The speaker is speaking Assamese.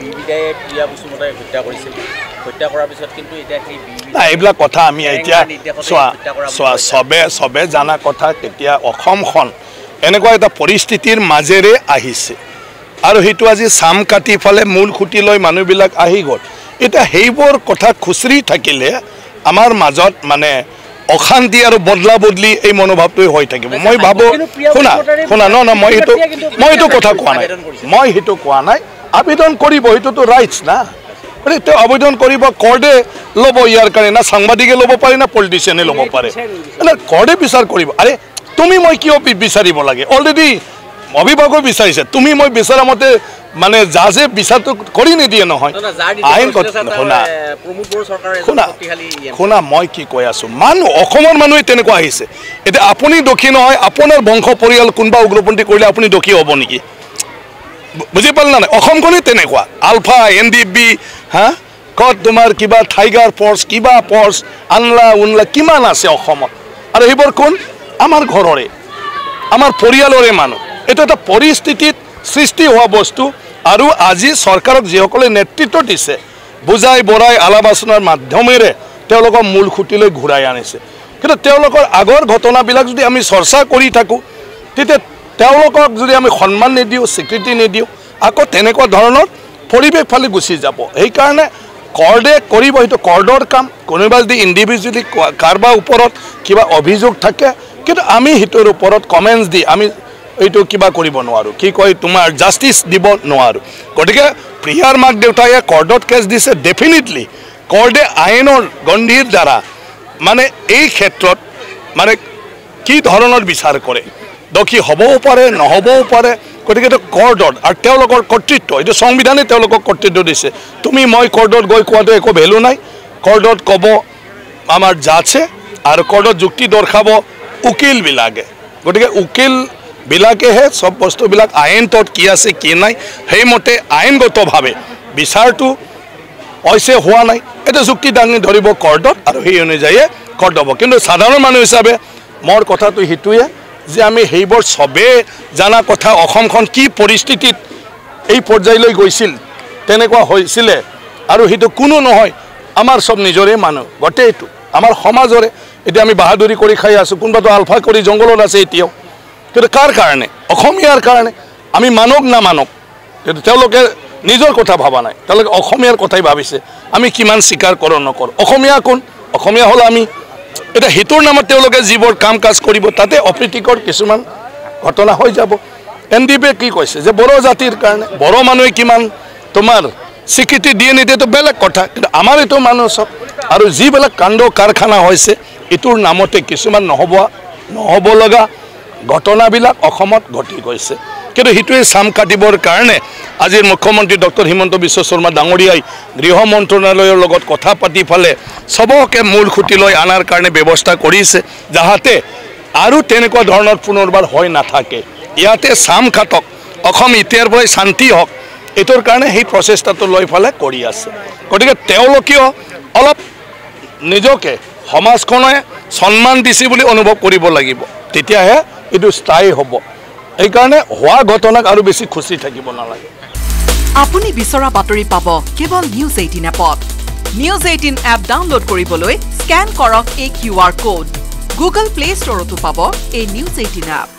বিবিধায়ে প্ৰিয়া বসুমতাই হত্যা কৰিছিল হত্যা কৰাৰ পিছত কিন্তু এতিয়া সেই এইবিলাক কথা আমি এতিয়া সবে জানা কথা কেতিয়া অসমখন এনেকুৱা এটা পৰিস্থিতিৰ মাজেৰে আহিছে আৰু সেইটো আজি চাম কাটি ফালে মূল খুঁটি লৈ মানুহবিলাক আহি গ'ল এটা সেইবোৰ কথা খুচৰি থাকিলে আমাৰ মাজত মানে অশান্তি আৰু বদলা বদলি এই মনোভাৱটো হৈ থাকিব মই ভাবো শুনা ন মই এইটো কথা কোৱা নাই আবেদন কৰিব এইটোতো ৰাইটছ না তেওঁ আবেদন কৰিব কৰ্ডে ল'ব ইয়াৰ কাৰণে না সাংবাদিকে ল'ব পাৰে না পলিটিচিয়ানে ল'ব পাৰে কৰ্ডে বিচাৰ কৰিব আৰে তুমি মই কিয় বিচাৰিব লাগে অলৰেডি অভিভাৱকে বিচাৰিছে তুমি মই বিচৰা মতে মানে জাজে বিচাৰটো কৰি নিদিয়ে নহয় আইন শুনা মই কি কৈ আছো মানুহ অসমৰ মানুহে তেনেকুৱা আহিছে এতিয়া আপুনি দোষী নহয় আপোনাৰ বংশ পৰিয়াল কোনোবা উগ্ৰপন্থী কৰিলে আপুনি দোষী হ'ব নেকি বুজি পালে না অসমখনেই তেনেকুৱা আলফা NDB কত তোমাৰ কিবা টাইগাৰ ফৰ্চ কিবা ফৰ্চ আনলা উনলা কিমান আছে অসমত আৰু এইবোৰ কোন আমাৰ ঘৰৰে আমাৰ পৰিয়ালৰে মানুহ এটা এটা পৰিস্থিতিত সৃষ্টি হোৱা বস্তু আৰু আজি চৰকাৰক যিসকলে নেতৃত্ব দিছে বুজাই বৰাই আলাবাচনাৰ মাধ্যমেৰে তেওঁলোকৰ মূল খুঁটিলৈ ঘূৰাই আনিছে কিন্তু তেওঁলোকৰ আগৰ ঘটনাবিলাক যদি আমি চৰ্চা কৰি থাকোঁ তেতিয়া তেওঁলোকক যদি আমি সন্মান নিদিওঁ স্বীকৃতি নিদিওঁ আকৌ তেনেকুৱা ধৰণৰ পৰিৱেশ ফালে গুচি যাব সেইকাৰণে কৰ্ডে কৰিব সেইটো কৰ্ডৰ কাম কোনোবা যদি ইণ্ডিভিজুৱেলি কাৰোবাৰ ওপৰত কিবা অভিযোগ থাকে কিন্তু আমি সেইটোৰ ওপৰত কমেণ্টছ দি আমি এইটো কিবা কৰিব নোৱাৰোঁ কি কয় তোমাৰ জাষ্টিছ দিব নোৱাৰোঁ গতিকে প্ৰিয়াৰ মাক দেউতাকে কৰ্ডত কেছ দিছে ডেফিনেটলি কৰ্ডে আইনৰ গণ্ডিৰ দ্বাৰা মানে এই ক্ষেত্ৰত মানে কি ধৰণৰ বিচাৰ কৰে দোষী হ'বও পাৰে নহ'বও পাৰে গতিকে এইটো কৰ্ডত আৰু তেওঁলোকৰ কৰ্তৃত্ব এইটো সংবিধানে তেওঁলোকক কৰ্তৃত্ব দিছে তুমি মই কৰ্ডত গৈ কোৱাটো একো ভেলু নাই কৰ্ডত ক'ব আমাৰ জাজে আৰু কৰ্ডত যুক্তি দৰ্শাব উকিলবিলাকে গতিকে উকিলবিলাকেহে চব বস্তুবিলাক আইনটোত কি আছে কি নাই সেইমতে আইনগতভাৱে বিচাৰটো অৱশ্যে হোৱা নাই এটা যুক্তি দাঙি ধৰিব কৰ্ডত আৰু সেই অনুযায়ী কৰ্ড হ'ব কিন্তু সাধাৰণ মানুহ হিচাপে মোৰ কথাটো সেইটোৱে যে আমি সেইবোৰ সবে জানা কথা অসমখন কি পৰিস্থিতিত এই পৰ্যায়লৈ গৈছিল তেনেকুৱা হৈছিলে আৰু সেইটো কোনো নহয় আমাৰ সব নিজৰে মানুহ গোটেইটো আমাৰ সমাজৰে এতিয়া আমি বাহাদুৰি কৰি খাই আছোঁ কোনোবাটো আলফা কৰি জংঘলত আছে এতিয়াও কিন্তু কাৰ কাৰণে অসমীয়াৰ কাৰণে আমি মানক নামানক কিন্তু তেওঁলোকে নিজৰ কথা ভাবা নাই তেওঁলোকে অসমীয়াৰ কথাই ভাবিছে আমি কিমান স্বীকাৰ কৰোঁ নকৰোঁ অসমীয়া কোন অসমীয়া হ'ল আমি এটা হিতৰ নামত তেওঁলোকে যিবোৰ কাম কাজ কৰিব তাতে অপ্ৰীতিকৰ কিছুমান ঘটনা হৈ যাব NDB কি কৈছে যে বড়ো জাতিৰ কাৰণে বড়ো মানুহে কিমান তোমাৰ স্বীকৃতি দিয়ে নিদিয়েতো বেলেগ কথা কিন্তু আমাৰ এইটো মানুহ চব আৰু যিবিলাক কাণ্ড কাৰখানা হৈছে এইটোৰ নামতে কিছুমান নহ'ব লগা ঘটনাবিলাক অসমত ঘটি গৈছে কিন্তু সেইটোৱে চাম কাটিবৰ কাৰণে আজিৰ মুখ্যমন্ত্ৰী ডক্টৰ হিমন্ত বিশ্ব শৰ্মা ডাঙৰীয়াই গৃহ মন্ত্ৰণালয়ৰ লগত কথা পাতি ফালে সবকে মূল খুঁটিলৈ আনাৰ কাৰণে ব্যৱস্থা কৰিছে যাহাতে আৰু তেনেকুৱা ধৰণৰ পুনৰবাৰ হৈ নাথাকে ইয়াতে চাম কাটক অসম এতিয়াৰ পৰাই শান্তি হওক এইটোৰ কাৰণে সেই প্ৰচেষ্টাটো লৈ ফালে কৰি আছে গতিকে তেওঁলোকেও অলপ নিজকে সমাজখনে সন্মান দিছে বুলি অনুভৱ কৰিব লাগিব তেতিয়াহে এইটো স্থায়ী হ'ব এইকাৰণে হোৱা ঘটনাক আৰু বেছি খুচি থাকিব নালাগে আপুনি বিচৰা বাতৰি পাব কেৱল নিউজ 18 এপত নিউজ 18 এপ ডাউনলোড কৰিবলৈ স্ক্যান কৰক এই QR কোড গুগল প্লে ষ্টৰতো পাব এই নিউজ 18 এপ